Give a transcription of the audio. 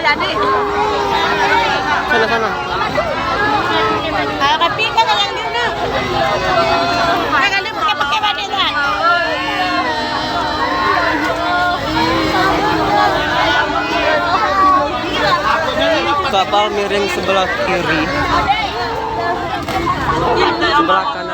Dadi. Sana. Kapika na lang din na. Kagalim pakai ba din na? Kapal miring sebelah kiri, sebelah kanan